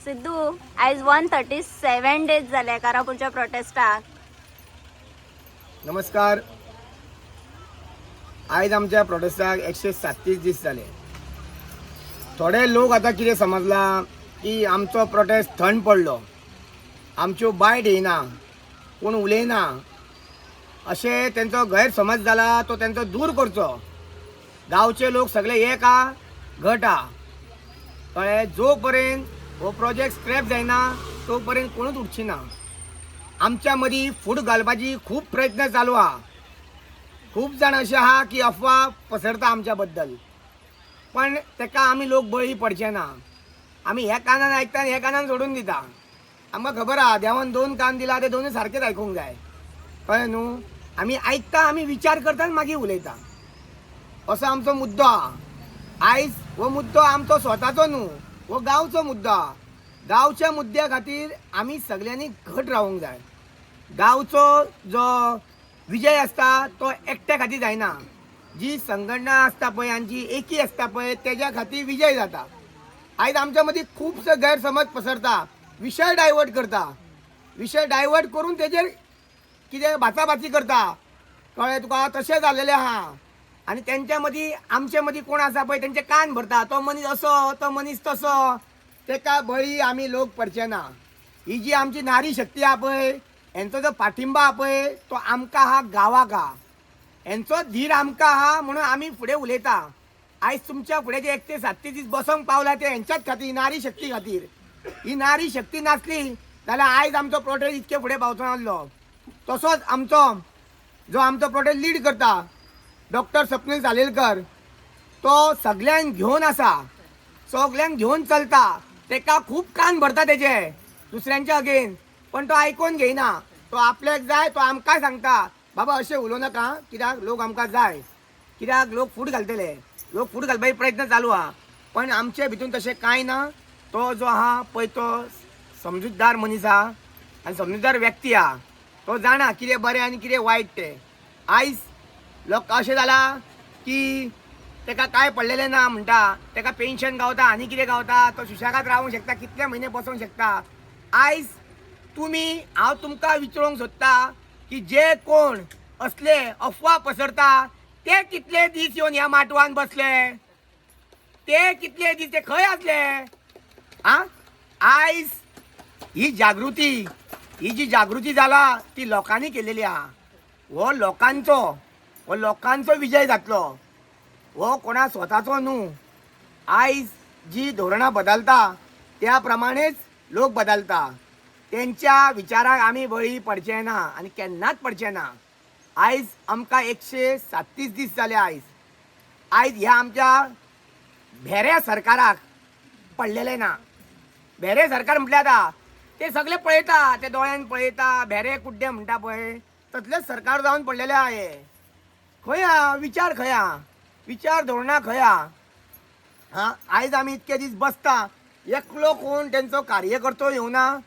सिद्धू आयज 137 डेज झाले कारापूरच्या प्रोटेस्टाक. नमस्कार. आयज आमच्या प्रोटेस्टाक 137 दीस जाले. थोडे लोक आता कितें समजला की आमचो प्रोटेस्ट थंड पडलो, आमच्यो बायट येयना, कोण उलयना, अशें तेंचो गैरसमज जाला. तो तेंचो दूर करचो. गांवचे लोक सगळे एक आ घट आ कळ्ळें. जो पर्यंत हो प्रोजेक्ट स्क्रॅप जायना तो पर्यंत कोणूच उठची ना. आमच्या मदीं फूट घालपाची खूब प्रयत्न चालू आहा. खूब जाण अशे आहा की अफवा पसरता आमच्या बद्दल, पण तेका आमी लोक बळी पडचे ना. आमी ह्या कानान आयकता आनी ह्या कानान सोडून दिता. आमकां खबर आहा देवान 2 कान दिला, ते दोनूय सारकेच आयकूंक जाय. कळ्ळें न्हू. आमी आयकता, आमी विचार करता आनी मागीर उलयता. असो आमचो मुद्दो आहा. आयज हो मुद्दो आमचो स्वताचो न्हू, हो गांवचो मुद्दो आहा. गांवच्या मुद्द्या खातीर आमी सगळ्यांनी घट रावूंक जाय. गांवचो जो विजय आसता तो एकट्या खातीर जायना. जी संघटना आसता पळय आनी जी एकी आसता पळय तेज्या खातीर विजय जाता. आयज आमच्या मदीं खुबसो गैरसमज पसरता, विशय डायवर्ट करता. विशय डायवर्ट करून तेजेर कितें भाचाभाची करता. कळ्ळें तुका. तशें जाल्लेलें आहा. आनी तेंच्या मदीं आमचे मदीं कोण आसा पळय तेंचे कान भरता. तो मनीस असो, तो मनीस तसो. तेका बळी आमी लोक पडचे ना. ही जी आमची नारी शक्ती आहा पळय, हेंचो जो पाठिंबा आहा पळय तो आमकां आहा गांवाक आहा. हेंचो धीर आमकां आहा म्हणून आमी फुडें उलयता. आयज तुमच्या फुडें जे 137 दीस बसोंक पावला ते हेंच्याच खातीर, नारी शक्ती खातीर. ही नारी शक्ती नासली जाल्यार आयज आमचो प्रोटेस्ट इतके फुडें पावचो नासलो. तसोच आमचो प्रोटेस्ट लीड करता डॉक्टर स्वप्नील सालेलकर, तो सगळ्यांक घेवन आसा, सगळ्यांक घेवन चलता. तेका खूब कान भरता तेजे दुसऱ्यांच्या अगेन, पण तो आयकून घेयना. तो आपल्याक जाय तो आमकां सांगता बाबा अशें उलोव नाका, कित्याक लोक आमकां जाय, कित्याक लोक फूट घालतले, लोक फूट घालपाचे प्रयत्न चालू आहा. पण आमचे भितून तशें कांय ना. तो जो आहा पळय तो समजूतदार मनीस आहा आनी समजूतदार व्यक्ती आहा. तो जाणा कितें बरें आनी कितें वायट तें. आयज लोक अशें जाला की तेका काय पडलेलें ना म्हणटा, तेका पेन्शन गावता आनी कितें गावता, तो सुशेगाद रावूंक शकता, कितले म्हयने बसूंक शकता. आयज हांव तुमकां विचारूंक सोदता की जे कोण असले अफवा पसरता ते कितले दीस येवन ह्या माटवान बसले, ते कितले दीस ते खंय आसले. आयज ही जी जागृती जाला ती लोकांनी केलेली आहा. हो लोकांचो विजय जातलो. हो कोणा स्वताचो न्हू. आयज जी धोरणां बदलता त्या प्रमाणेच लोक बदलता. तेंच्या विचाराक आमी बळी पडचे ना आनी केन्नाच पडचे ना. आयज आमकां 137 दीस जाले. आयज ह्या आमच्या भेऱ्या सरकाराक पडलेले ना. भेरे सरकार म्हटल्यार आतां ते सगळे पळयता, ते दोळ्यान पळयता, भेरे कुड्डे म्हणटा पळय तसलेच सरकार जावन पडलेले आहा. हे खंय आहा विचार, खंय आहा विचार, धोरणां खंय आहा. आयज आमी इतके दीस बसता, एकलो कोण तेंचो कार्यकर्तो येवना,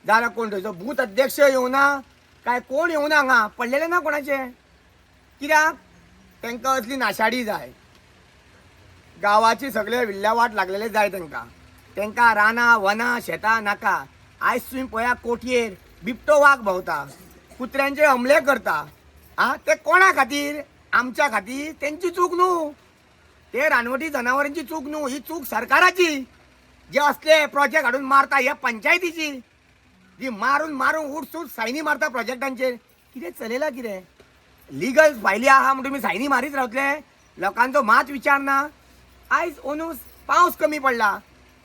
जाल्यार कोण थंयचो बूथ अध्यक्ष येवना, काय कोण येवना. हांगा पडलेले ना कोणाचे. कित्याक तेंकां असली नाशाडी जाय. गांवाची सगळे विल्ल्यावाट लागलेले जाय तेंकां रानां वनां शेतां नाका. आयज तुमी पळया कोटयेर बिबटो वाघ भोंवता, कुत्र्यांचे हमले करता. ते कोणा खातीर? आमच्या खातीर. तेंची चूक न्हू, ते रानवटी जनावरांची चूक न्हू. ही चूक सरकाराची. जे असले प्रोजेक्ट हाडून मारता ह्या पंचायतीची, जी मारून उठसूट सायनी मारता प्रोजेक्टांचेर. कितें चलयलां कितें? लिगल फायली आहा म्हणून तुमी सायनी मारीत रावतले, लोकांचो मात विचार ना. आयज ओनूस पावस कमी पडला,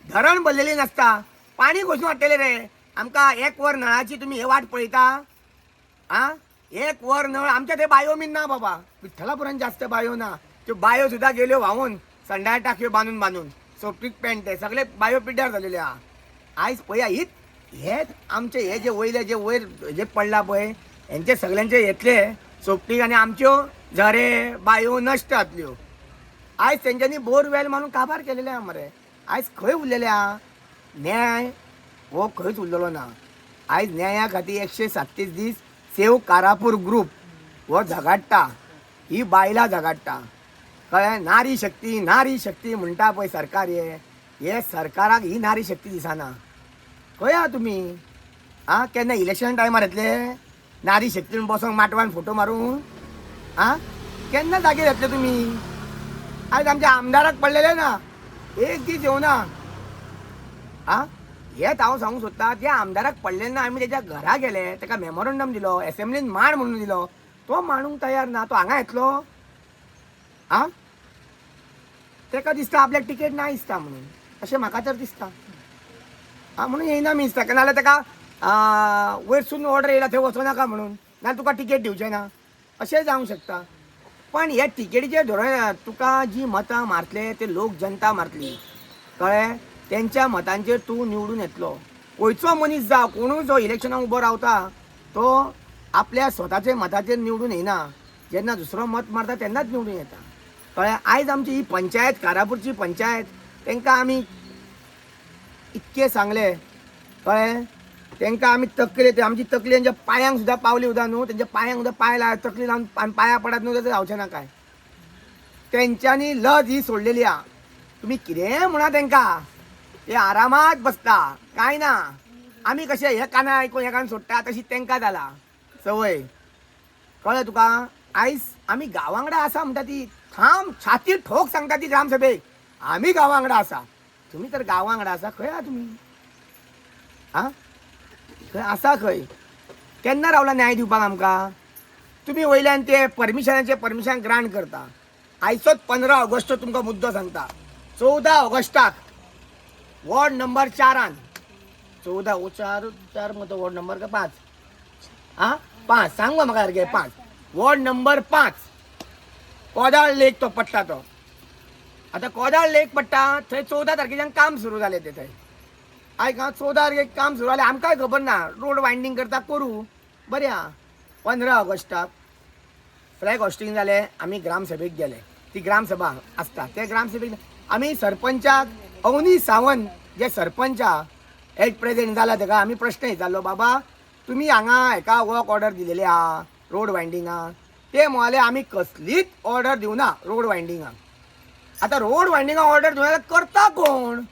धरण भरलेली नासता, पाणी खंयसून हाडटले रे? आमकां 1 वर नळाची तुमी हे वाट पळयता. 1 वर नळ आमच्या ते बायो बीन ना बाबा. विठ्ठलापुरान जास्त बायो ना. त्यो बायो सुद्दां गेल्यो व्हांवून, संडाळ टाकयो बांदून सोपीक पॅन्ट ते सगळे बायो पिड्ड्यार झालेले आहा. आयज पळया हे आमचे हे जे वयर जे पडला पळय हेंचे सगळ्यांचे येतले सोपटीक आनी आमच्यो झरे बायो नश्ट जातल्यो. आयज तेंच्यांनी बोरवेल मारून काबार केलेले आहा मरे. आयज खंय उरलेले आहा न्याय? हो खंयच उरलेलो ना. आयज न्याया खातीर 137 दीस सेव कारापूर ग्रूप हो झगडटा. ही बायलां झगडटा. कळ्ळें. नारी शक्ती म्हणटा पळय सरकार, हे सरकाराक ही नारी शक्ती दिसना. खंय आहा तुमी? आं केन्ना इलेक्शन टायमार येतले नारी शक्तीन बसोंक माटवान फोटो मारून? आं केन्ना जागेर येतले तुमी? आयज आमच्या आमदाराक पडलेले ना, एक दीस येवना. आं हेच हांव सांगूंक सोदतां, त्या आमदाराक पडलेले ना, आमी तेज्या घरा गेले, ताका मेमोरंडम दिलो, एसेंब्लीन मांड म्हणून दिलो, तो मांडूंक तयार ना. तो हांगा येतलो? आं ताका दिसता आपल्याक टिकेट ना दिसता म्हणून, अशें म्हाका तर दिसता. म्हणून येयना मी दिसता, नाल्यार ताका वयरसून ऑर्डर येयला थंय वचोनाका म्हणून, नाल्यार तुका टिकेट दिवचें ना, अशेंय जावंक शकता. पण हे टिकेटीचेर धोरण तुका जी मतां मारतले ते लोक जनता मारतली, कळ्ळें? तेंच्या मतांचेर तूं निवडून येतलो. खंयचो मनीस जावं, कोणूय जो इलेक्शनाक उबो रावता तो आपल्या स्वताच्या मताचेर निवडून येना, जेन्ना दुसरो मत मारता तेन्नाच निवडून येता, कळ्ळें? आयज आमची ही पंचायत, कारापूरची पंचायत, तांकां आमी इतके सांगले, कळ्ळें? तांकां आमी तकले, ते आमची तकली तेंच्या पांयांक सुद्दां पावली उदा न्हू, तेंच्या पांयांक सुद्दां पांय लाय, तकली लावन आनी पांयां पडात न्हू, तशें जावचें ना काय. तेंच्यांनी लज ही सोडलेली आहा. तुमी कितेंय म्हणा तांकां, ते आरामात बसता, कांय ना. आमी कशें हे काना आयकून हे कान सोडटा, तशी तांकां जाला संवय, कळ्ळें तुका? आयज आमी गांवां वांगडा आसा म्हणटा ती ठाम छाती ठोक सांगता ती ग्रामसभेक, आमी गांवां वांगडा आसा. तुमी तर गांवां वांगडा आसा, खंय आहा तुमी? आं खंय आसा? खंय केन्ना रावला न्याय दिवपाक आमकां? तुमी वयल्यान ते परमिशन ग्रांट करता. आयचोच 15 ऑगस्ट तुमकां मुद्दो सांगता. 14 ऑगस्टाक वॉर्ड नंबर 4 14 मग तो वॉर्ड नंबर का 5? 5 सांग म्हाका सारकें. 5 वॉर्ड नंबर 5 कोदाळ लेक तो पडटा. तो आतां कोदाळ लेक पडटा थंय 14 तारखेच्यान काम सुरू जालें. ते थंय आयक 14 तारखेक काम सुरू जालें, आमकांय खबर ना. रोड वायंडींग करता करूं, बरें आहा. 15 ऑगस्टाक फ्लॅग हॉस्टिंग जालें. आमी ग्रामसभेक गेले. ती ग्रामसभा आसता, ते ग्रामसभेक आमी सरपंचाक अवनी सावंत जे सरपंच एट प्रेझेंट जाला ताका आमी प्रश्न विचारलो, बाबा तुमी हांगा हेका वर्क ऑर्डर दिलेली आहा रोड वायंडिंगाक. ते म्हणाले आमी कसलीच ऑर्डर दिवना रोड वायंडिंगाक. आतां रोड वायंडिंगाक ऑर्डर दिवना करता कोण?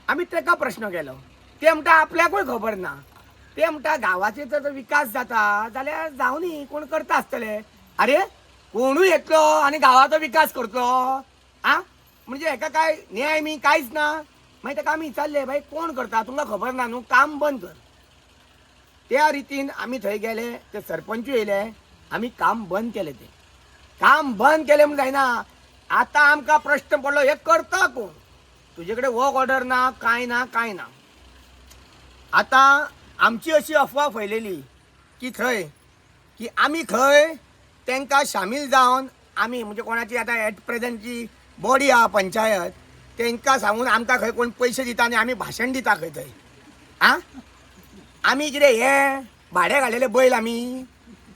आमी ताका प्रश्न केलो. ते म्हणटा आपल्याकूय खबर ना. ते म्हणटा गांवाचे जर विकास जाता जाल्यार जावं न्ही, कोण करता आसतले. अरे कोणूय येतलो आनी गांवाचो विकास करतलो? म्हणजे हेका काय न्याय मी कांयच ना. मागीर ताका आमी विचारले, भाई कोण करता, तुमकां खबर ना न्हू, काम बंद कर. त्या रितीन आमी थंय गेले, ते सरपंचूय येयले, आमी काम बंद केलें. ते काम बंद केलें म्हूण जायना. आतां आमकां प्रश्न पडलो, हे करता कोण? तुजे कडेन वर्क ऑर्डर ना, कांय ना, कांय ना. आतां आमची अशी अफवा फैलेली की थंय की आमी खंय तांकां शामील जावन आमी म्हणजे कोणाची आतां एट प्रेझेंटची बॉडी आहा पंचायत, तांकां सांगून आमकां खंय कोण पयशे दिता आनी आमी भाशण दिता खंय थंय. आमी कितें हे भाडे घालेले बैल आमी?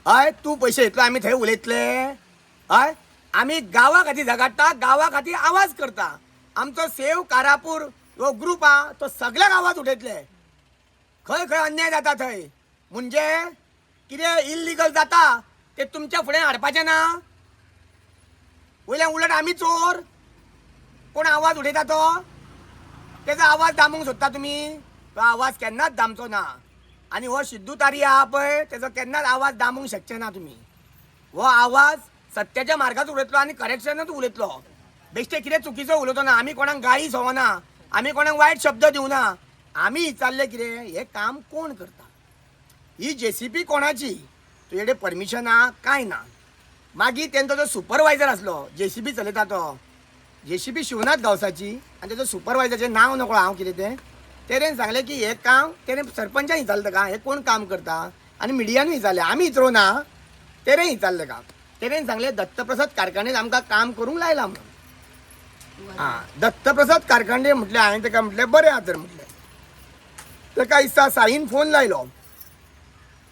हय तूं पयशे दितलो आमी थंय उलयतले? हय आमी गांवा खातीर झगडटा, गांवा खातीर आवाज करता. आमचो सेव कारापूर हो ग्रूप आहा तो सगळ्याक आवाज उठयतले. खंय खंय अन्याय जाता थंय म्हणजे कितें इल्लिगल जाता ते तुमच्या फुडें हाडपाचें ना. वयल्यान उलट आमी चोर. कोण आवाज उडयता तो तेजो आवाज दामूंक सोदता तुमी? तो आवाज केन्नाच दामचो ना. आनी हो सिद्धू तारी आहा पळय तेजो केन्नाच आवाज दामूंक शकचे ना तुमी. हो आवाज सत्याच्या मार्गात उलयतलो आनी करेक्शनूच उलयतलो. बेश्टे कितें चुकीचो उलयतो ना. आमी कोणाक गाळी सवना, आमी कोणाक वायट शब्द दिवना. आमी विचारले कितें हे काम कोण करता, ही JCB कोणाची, तुजे कडेन परमिशन आहा काय ना. मागीर तेंचो जो सुपरवायझर आसलो JCB चलयता तो JCB शिवनाथ गांवसाची आनी तेजो सुपरवायझराचें नांव नकळो हांव कितें तें. तेणेन सांगलें की हे काम तेणें सरपंचान विचारलें ताका हे कोण काम करता आनी मिडियानूय विचारलें. आमी विचारूं ना, तेणें विचारलें ताका. तेणेन सांगलें दत्तप्रसाद कारखानेन आमकां काम करूंक लायलां म्हणून. दत्तप्रसाद कारखाने म्हटलें. हांवें ताका म्हटलें बरें आहा तर म्हटलें. ताका दिसता साईन फोन लायलो.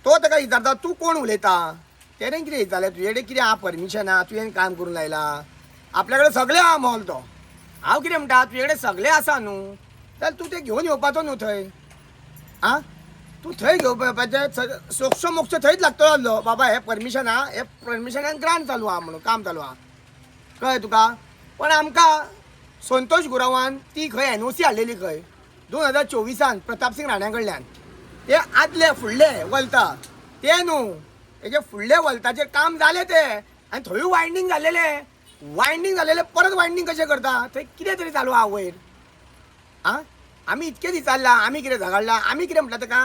तो ताका विचारता तूं कोण उलयता. तेणें कितें विचारलें तुजे कडेन कितें आहा परमिशन आहा, तुवें काम करून लायला. आपल्या कडेन सगळें आहा मोल तो. हांव कितें म्हणटा तुजे कडेन सगळें आसा न्हू जाल्यार तूं तें घेवन येवपाचो न्हू थंय. तूं थंय घेवपाक येवपाचें. सोक्ष मोक्ष थंयच लागतलो आसलो. बाबा हे परमिशन आहा, हे परमिशनान ग्रांट चालू आहा म्हणून काम चालू आहा. कळ्ळें तुका. पण आमकां संतोष गुरवान ती खंय NOC हाडलेली खंय 2024 प्रताप सिंग राणा कडल्यान ते आदले फुडले वलता ते न्हू तेजे फुडले वलताचेर काम जालें ते आनी थंय वायंडींग जालेले परत वायंडींग कशें करता थंय कितें तरी चालू आहा वयर आं आमी इतके विचारला आमी कितें झगडला आमी कितें म्हटलं ताका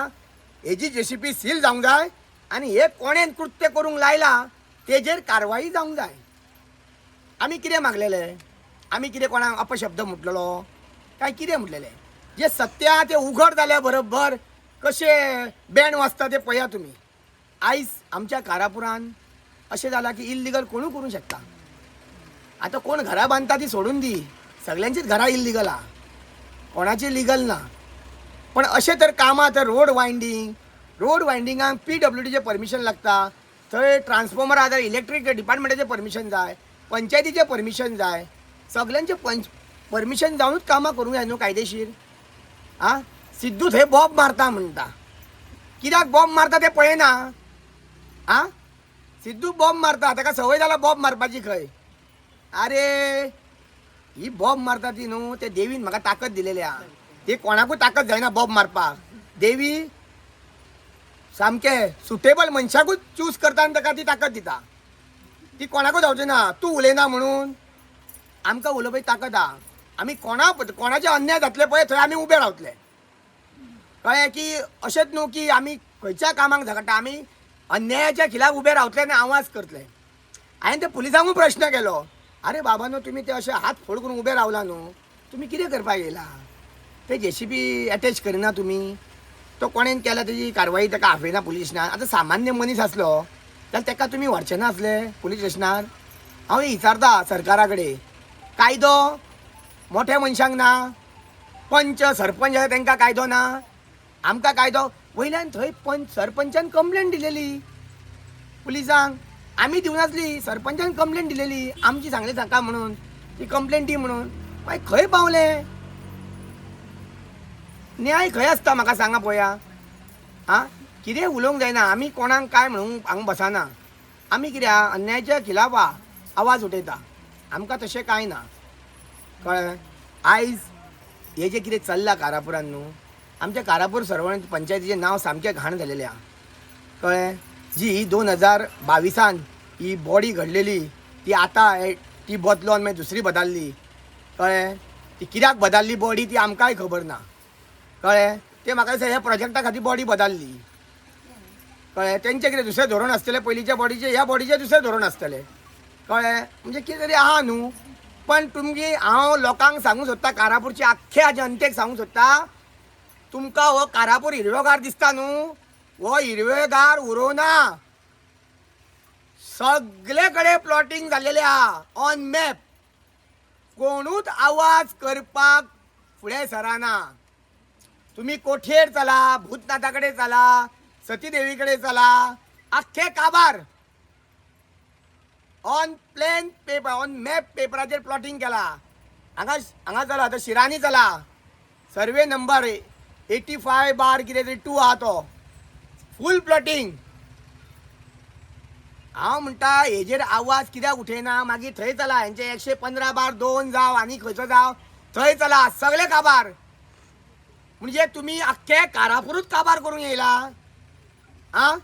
हेजी JCB सील जावंक जाय आनी हे कोणें कृत्य करूंक लायला तेजेर कारवाई जावंक जाय आमी कितें मागलेले आमी कितें कोणाक अपशब्द म्हटलेलो काय कितें म्हटलेलें जे सत्य आहा तें उघड जाल्या बरोबर कशें बॅन वाजता तें पळया तुमी आयज आमच्या कारापुरान अशें जालां की इल्लिगल कोणूय करूंक शकता आतां कोण घरां बांदता ती सोडून दी सगळ्यांचीच घरां इल्लिगल आहा कोणाची लिगल ना पण अशें तर कामां तर रोड वायंडिंगाक PWDचें परमिशन लागता थंय ट्रान्सफॉर्मर आहा इलेक्ट्रीक डिपार्टमेंटाचें परमिशन जाय पंचायतीचें परमिशन जाय सगळ्यांचें परमिशन जावनूच कामां करूंक जाय न्हू कायदेशीर आं सिद्धू थंय बॉब मारता म्हणटा कित्याक बॉब मारता तें पळयना आं सिद्धू बॉब मारता ताका संवय जाला बॉब मारपाची खंय अरे ही बॉब मारता ती न्हू ते देवीन म्हाका ताकद दिलेली आहा ती कोणाकूय ताकद जायना बॉब मारपाक देवी सामकें सुटेबल मनशाकूच चूज करता आनी ताका ती ताकद दिता ती कोणाकूच जावची ना तूं उलयना म्हणून आमकां उलोवपाची ताकद आहा आमी कोणाचे अन्याय जातले पळय थंय आमी उबे रावतले कळ्ळें की अशेंच न्हू की आमी खंयच्या कामाक झगडटा आमी अन्यायाच्या खिलाफ उबे रावतले आनी आवाज करतले हांवें ते पुलिसांकूय प्रश्न केलो अरे बाबा न्हू तुमी ते अशे हात फोड करून उबे रावला न्हू तुमी कितें करपाक येयला ते JCB अटॅच करिना तुमी तो कोणेन केला तेजी कारवाई ताका आफयना पुलीस स्टेशनार आतां सामान्य मनीस आसलो जाल्यार ताका तुमी व्हरचे ना आसले पुलीस स्टेशनार हांव विचारता सरकारा कडेन कायदो मोठ्या मनशांक ना पंच सरपंच आसा तांकां कायदो ना आमकां कायदो वयल्यान थंय सरपंचान कंप्लेंट दिलेली पुलिसांक आमी दिवनासली सरपंचान कंप्लेंट दिलेली आमची सांगले सांगा म्हणून ती कंप्लेंट दी म्हणून मागीर खंय पावले न्याय खंय आसता म्हाका सांगा पळोवया आं कितें उलोवंक जायना आमी कोणाक काय म्हणून हांगा बसना आमी कितें अन्यायाच्या खिलाफ आवाज उठयता आमकां तशें कांय ना कळ्ळें आयज हे जें कितें चल्लां कारापुरान न्हू आमच्या कारापूर सर्वण पंचायतीचें नांव सामकें घाण जालेलें आहा कळ्ळें जी 2022 ही बॉडी घडलेली ती आतां ती बदलोन मागीर दुसरी बदलली कळ्ळें ती कित्याक बदलली बॉडी ती आमकांय खबर ना कळ्ळें ते म्हाका दिसता ह्या प्रोजेक्टा खातीर बॉडी बदलली कळ्ळें तेंचें कितें दुसरें धोरण आसतलें पयलींच्या बॉडीचें ह्या बॉडीचें दुसरें धोरण आसतलें कळ्ळें म्हणजे कितें तरी आहा न्हू पण तुमची हांव लोकांक सांगूंक सोदता कारापूरच्या आख्ख्या जनतेक सांगूंक सोदता तुमकां हो कारापूर हिरवोगार दिसता न्हू हो हिरवेगार उरोवना सगळे कडेन प्लॉटिंग जाल्लेलें आहा ऑन मॅप कोणूच आवाज करपाक फुडें सराना तुमी कोठयेर चला भूतनाथा कडेन चला सतीदेवी कडेन चला आख्खे काबार on plain paper on map पेपराचेर प्लॉटिंग केला हांगा चला आतां शिरानी चला सर्वे नंबर 85 कितें तरी 2 आहा तो फूल प्लॉटिंग हांव म्हणटा हेजेर आवाज कित्याक उठयना मागीर थंय चला हेंचे 115/2 जावं आनी खंयचो जावं थंय चला सगळे काबार म्हणजे तुमी आख्खे कारापुरूच काबार करूंक येयला आं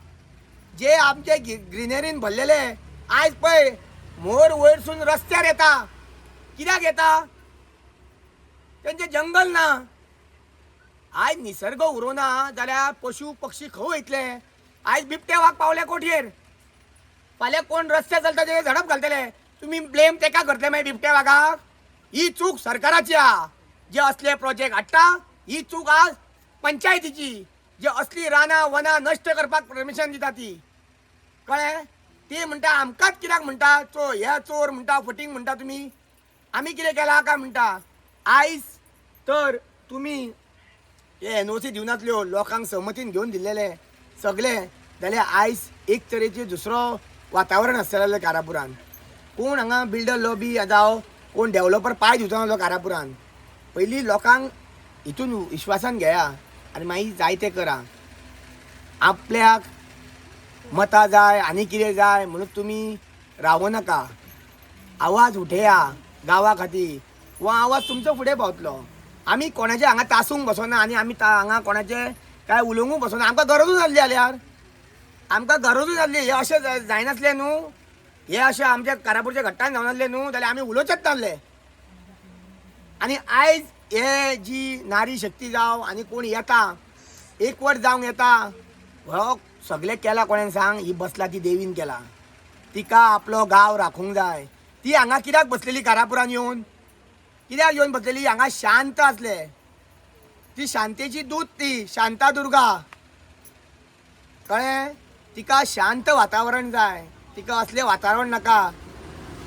जे आमचे ग्रिनरीन भरलेले आयज पळय मोर वयरसून रस्त्यार येता कित्याक येता तेंचे जंगल ना आयज निसर्ग उरोना जाल्यार पशु पक्षी खंय वयतले आयज बिबटे वाग पावले कोठयेर फाल्यां कोण रस्ते चलता ते झडप घालतले तुमी ब्लेम तेका करतले मागीर बिबटे वागाक ही चूक सरकाराची आहा जे असले प्रोजेक्ट हाडटा ही चूक आज पंचायतीची जे असली रानां वनां नश्ट करपाक परमिशन दिता ती कळ्ळें ती म्हणटा आमकांच कित्याक म्हणटा ह्या चोर म्हणटा फटींग म्हणटा तुमी आमी कितें केलां काय म्हणटा आयज तर तुमी हे NOC दिवनातल्यो लोकांक सहमतीन घेवन दिल्लेले सगळे जाल्यार आयज एक तरेचे दुसरो वातावरण आसतलें कारापुरान कोण हांगा बिल्डर लॉबी जावं कोण डेव्हलपर पांय दिवचो नासलो कारापुरान पयलीं लोकांक हितून विश्वासान घेया आनी मागीर जाय तें करा आपल्याक मतां जाय आनी कितें जाय म्हणून तुमी रावो नाका आवाज उठया गांवा खातीर हो आवाज तुमचो फुडें पावतलो आमी कोणाचे हांगा तासूंक बसोना आनी आमी हांगा कोणाचे काय उलोवंकूच बसोना. आमकां गरजूच नासली जाल्यार आमकां गरजूच नासली. हे अशें जायनासलें न्हू, हे अशें आमच्या कारापूरच्या घट्टान जावनासलें न्हू जाल्यार आमी उलोवचेच नासले. आनी आयज हे जी नारी शक्ती जावं आनी कोण येता एकवट जावंक येता, हो सगळें केला कोणें सांग? ही बसला ती देवीन केला. तिका आपलो गांव राखूंक जाय. ती हांगा कित्याक बसलेली कारापुरान येवन? कित्याक येवन बसलेली? हांगा शांत आसले. ती शांतेची दूत, ती शांतादुर्गा, कळ्ळें? तिका शांत वातावरण जाय. तिका असलें वातावरण नाका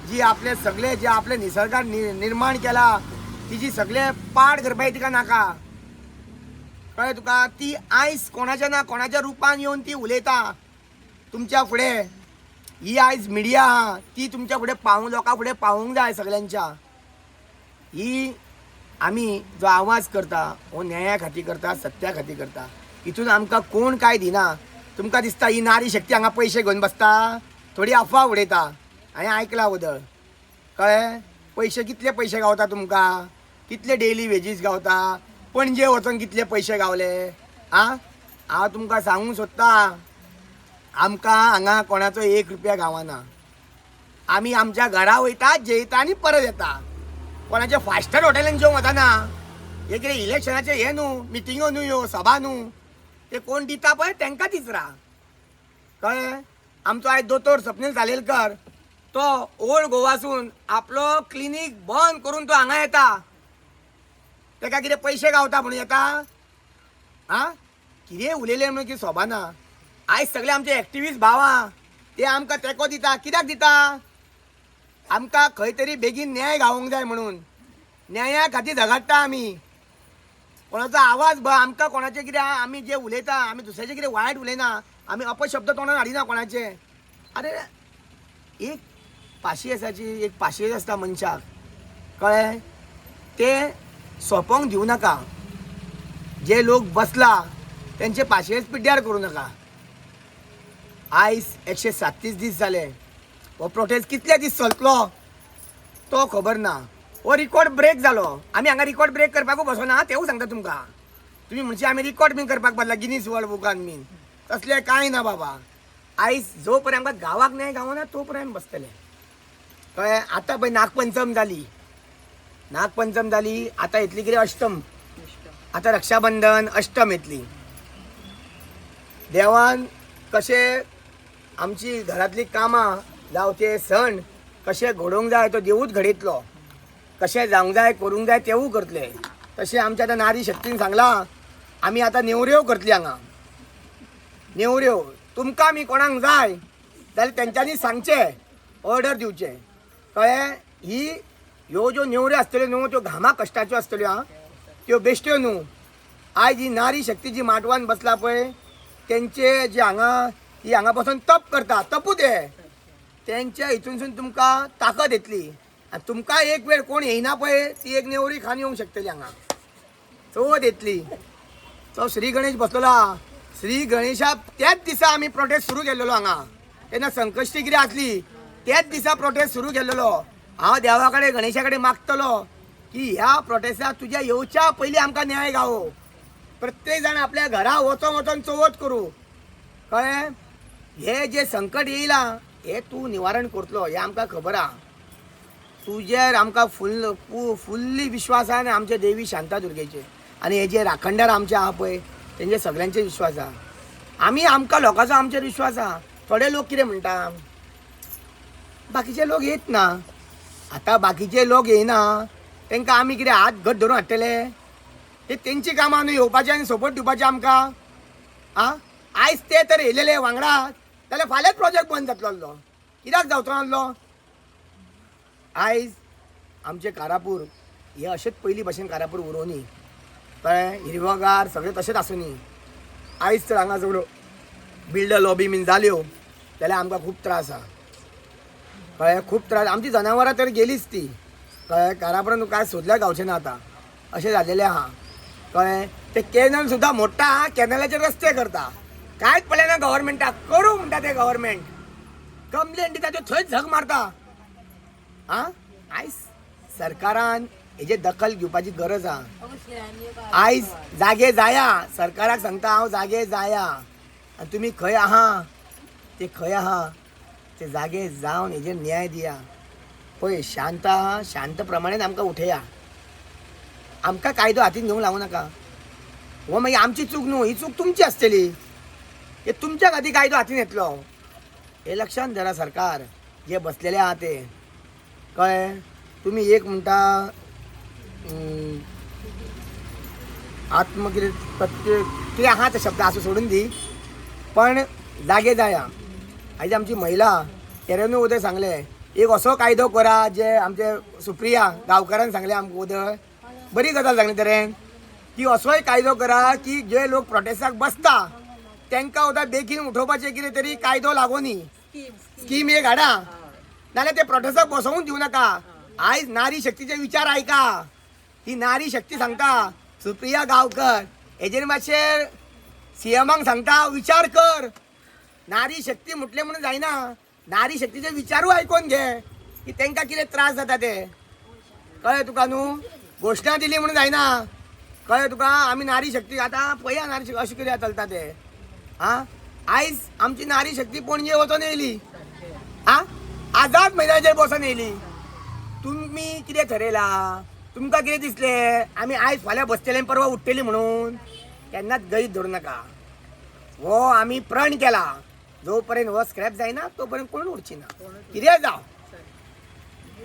जी आपले सगळे जे आपले निसर्गान निर्माण केला तिची सगळे पाड करपाक तिका नाका. कळ्ळें तुका? ती आयज कोणाच्या ना कोणाच्या रुपान येवन ती उलयता तुमच्या फुडें. ही आयज मिडिया आहा ती तुमच्या फुडें लोकां फुडें पावूंक जाय सगळ्यांच्या. ही आमी जो आवाज करता हो न्याया खातीर करता, सत्या खातीर करता. हितून आमकां कोण काय दिना. तुमकां दिसता ही नारी शक्ती हांगा पयशे घेवन बसता, थोडी अफवा उडयता. हांवें आयकला उदळ, कळ्ळें? पयशे कितले पयशे गावता तुमकां? कितले डेली वेजीस गावता? पणजे वचोन कितले पयशे गावले? हांव तुमकां सांगूंक सोदता, आमकां हांगा कोणाचो 1 रुपया गावना. आमी आमच्या घरा वयता, जेयता आनी परत येता. कोणाच्या फास्टर हॉटेलान जेवंक वचना. हे कितें इलेक्शनाचे हे न्हू, मिटिंगो न्हू ह्यो, सभा न्हू. ते कोण दिता पळय तांकां तिचरा. कळ्ळें? आमचो आयज दोतोर सपनील सालेलकर तो ओल्ड गोवासून आपलो क्लिनीक बंद करून तो हांगा येता. ताका कितें पयशे गावता म्हणून येता? कितें उलयलें म्हणून कितें सोबाना. आयज सगळे आमचे एक्टिविस्ट भावां ते आमकां तेंको दिता. कित्याक दिता? आमकां खंय तरी बेगीन न्याय गावोंक जाय म्हणून. न्याया खातीर झगडटा आमी. कोणाचो आवाज आमकां कोणाचें कितें आमी जे उलयता आमी दुसऱ्याचें कितें वायट उलयना. आमी अपशब्द तोंडान हाडिना कोणाचे. अरे एक पाशियेस आसता मनशाक, कळ्ळें? ते सोंपोंक दिवं नाका. जे लोक बसला तेंचे पाशियेस पिड्ड्यार करूं नाका. आयज 137 दीस जाले. हो प्रोटेस्ट कितले दीस चलतलो तो खबर ना. हो रिकॉर्ड ब्रेक जालो. आमी हांगा रिकॉर्ड ब्रेक करपाकूच बसोना, तेवूय सांगता तुमकां. तुमी म्हणचे आमी रिकॉर्ड बीन करपाक बसला गिनीज वर्ल्ड बुकान बीन. तसलें कांय ना बाबा. आयज जो पर्यंत आमकां गांवाक न्याय गावना तो पर्यंत बसतले. कळ्ळें? आतां पळय नागपंचम जाली. आतां येतली कितें अष्टम. आतां रक्षाबंधन, अष्टम येतली. देवान कशें आमची घरांतली कामां जावं ते सण कशें घडोवंक जाय तो देवूच घडयतलो. कशें जावंक जाय करूंक जाय तेवूय करतले. तशें आमच्या आतां नारी शक्तीन सांगलां आमी आतां नेवऱ्यो करतली हांगा. नेवऱ्यो तुमकां आमी कोणाक जाय जाल्यार तेंच्यांनी सांगचें, ऑर्डर दिवचें. कळ्ळें? ह्यो ज्यो नेवऱ्यो आसतल्यो न्हू त्यो घामा कश्टाच्यो आसतल्यो. त्यो बेश्ट्यो न्हू. आयज ही नारी शक्ती जी माटवान बसला पळय तेंचे जे हांगा बसून तप करता, तपूत हे तेंच्या हितूनसून तुमकां ताकद येतली. आनी तुमकां एक वेळ कोण येयना पळय ती एक नेवरी खावन येवंक शकतली. हांगा चवथ येतली. तो श्री गणेश बसलेलो आहा. श्री गणेशा त्याच दिसा आमी प्रोटेस्ट सुरू केल्लो हांगा. तेन्ना संकश्टी कितें आसली त्याच दिसा प्रोटेस्ट सुरू केल्लो. हांव देवा कडेन गणेशा कडेन मागतलो की ह्या प्रोटेस्टाक तुज्या येवच्या पयलीं आमकां न्याय गावो. प्रत्येक जाण आपल्या घरा वचोन चवथ करूं. कळ्ळें? हे जे संकट येयला हे तूं निवारण करतलो हें आमकां खबर आहा. तुजेर आमकां फुल्ली विश्वास आहा आनी आमचे देवी शांतादुर्गेचेर आनी हे जे राखणदार आमचे आहा पळय तेंचे सगळ्यांचे विश्वास आहा. आमकां लोकांचो आमचेर विश्वास आहा. थोडे लोक कितें म्हणटा बाकीचे लोक येत ना. आतां बाकीचे लोक येयना तांकां आमी कितें हात घट धरून हाडटले? हे तेंची कामां न्हू येवपाचें आनी सपोर्ट दिवपाचें आमकां. आयज ते तर येयलेले वांगडा जाल्यार फाल्यांच प्रोजेक्ट बंद जातलो आसलो. कित्याक जावचो नासलो? आयज आमचे कारापूर हे अशेंच पयलीं भशेन कारापूर उरोवनी. कळ्ळें? हिरवगार सगळें तशेंच आसुनी. आयज तर हांगा सगळ्यो बिल्डर लॉबी बीन जाल्यो जाल्यार आमकां खूब त्रास आहा. कळ्ळें? खूब त्रास. आमची जनावरां तर गेलीच ती. कळ्ळें? कारापुरान कांय सोदल्यार गावचें ना आतां अशें जाल्लेलें आहा. कळ्ळें? ते कॅनल सुद्दां मोडटा, कॅनलाचे रस्ते करता. कांयच पळयना गव्हर्मेंटाक. करूं म्हणटा ते गव्हर्मेंट. कंप्लेंट दिता त्यो थंयच झग मारता. आयज सरकारान हेजे दखल घेवपाची गरज आहा. आयज जागे जाया, सरकाराक सांगता हांव जागे जाया, आनी तुमी खंय आहा ते खंय आहा ते जागे जावन हेजेर न्याय दिया. पळय शांत आहा, शांत प्रमाणेच आमकां उठया. आमकां कायदो हातीन घेवंक लागू नाका. हो मागीर आमची चूक न्हू, ही चूक तुमची आसतली. हे तुमच्या खातीर कायदो हातीन येतलो. हे लक्षात धरा सरकार जे बसलेले आहा ते. कळ्ळें? तुमी एक म्हणटा आत्म कितें प्रत्येक कितें आहा ते शब्द असो सोडून दी, पण जागे जाया. आयज आमची महिला तेरेनू उदय सांगले एक असो कायदो करा जे आमचे सुप्रिया गांवकारान सांगले आमकां उदय बरी गजाल सांगली तरेन की असोय कायदो करा की जे लोक प्रोटेस्टाक बसता तांकां सुद्दां बेगीन उठोवपाचें कितें तरी कायदो लागोनी स्कीम एक हाडा. नाल्यार ते प्रोटेस्टाक बसवूंक दिवं नाका. आयज नारी शक्तीचे विचार आयका. ही नारी शक्ती सांगता सुप्रिया गांवकर हेजेर मातशें सीएमांक सांगता विचार कर. नारी शक्ती म्हटलें म्हणून जायना. नारी शक्तीचे विचारूय आयकोन घे की तांकां कितें त्रास जाता ते. कळ्ळें तुका न्हू? घोशणा दिली म्हणून जायना. कळ्ळें तुका? आमी नारी शक्ती आतां पळया नारी शक्ती अशें कितें चलता ते. आं आयज आमची नारी शक्ती पणजे वचोन येयली. आझाद मैदानाचेर बसोन येयली. तुमी कितें थरयलां? तुमकां कितें दिसलें आमी आयज फाल्यां बसतले परवा उठटली म्हणून? केन्नाच गैत धरूं नाका. हो आमी प्रण केला. जो पर्यंत हो स्क्रॅप जायना तो पर्यंत कोण उरची ना. कितें जावं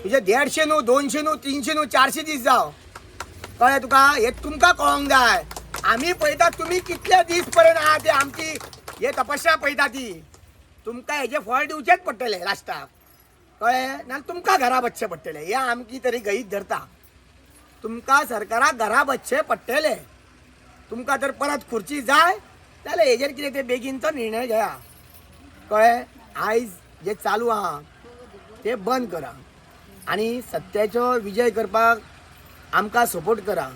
तुजे 150 न्हू 200 न्हू 300 न्हू 400 दीस जावं. कळ्ळें तुका? हे तुमकां कळोंक जाय. आमी पळयता तुमी कितले दीस पर्यंत आहा ते आमची हे तपश्या पळयता ती. तुमकां हेजे फळ दिवचेच पडटले लास्टाक. कळ्ळें? नाल्यार तुमकां घरा बसचें पडटलें. हे आमची तरी गैत धरता. तुमकां सरकाराक घरा बसचें पडटलें. तुमकां जर परत खुर्ची जाय जाल्यार हेजेर कितें ते बेगीनचो निर्णय घेया. कळ्ळें? आयज जे चालू आहा ते बंद करा आनी सत्याचो विजय करपाक आमकां सपोर्ट करा.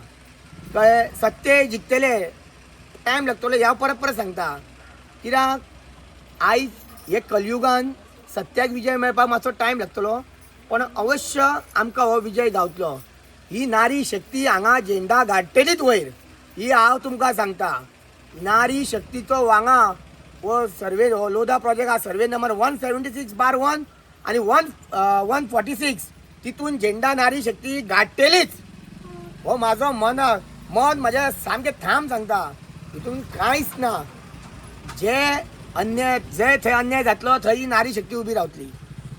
कळ्ळें? सत्य जिखतले टायम लागतलो ह्या परत परत सांगता. कित्याक आयज हे कलयुगान सत्याक विजय मेळपाक मातसो टायम लागतलो, पण अवश्य आमकां हो विजय गावतलो. ही नारी शक्ती हांगा झेंडा गाडटलीच वयर. ही हांव तुमकां सांगता. नारी शक्तीचो वांगा हो सर्वे हो लोधा प्रोजेक्ट हा सर्वे नंबर 176/1 आणि 146 तितून झेंडा नारी शक्ती गाडटलीच. हो माझो मन म्हजें सामकें ठाम सांगता. हितून कांयच ना. जे थंय अन्याय जातलो थंय ही नारी शक्ती उबी रावतली.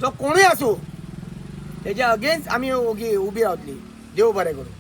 जो कोणूय आसूं तेजे अगेन्स्ट आमी उबी रावतली. देव बरें करूं.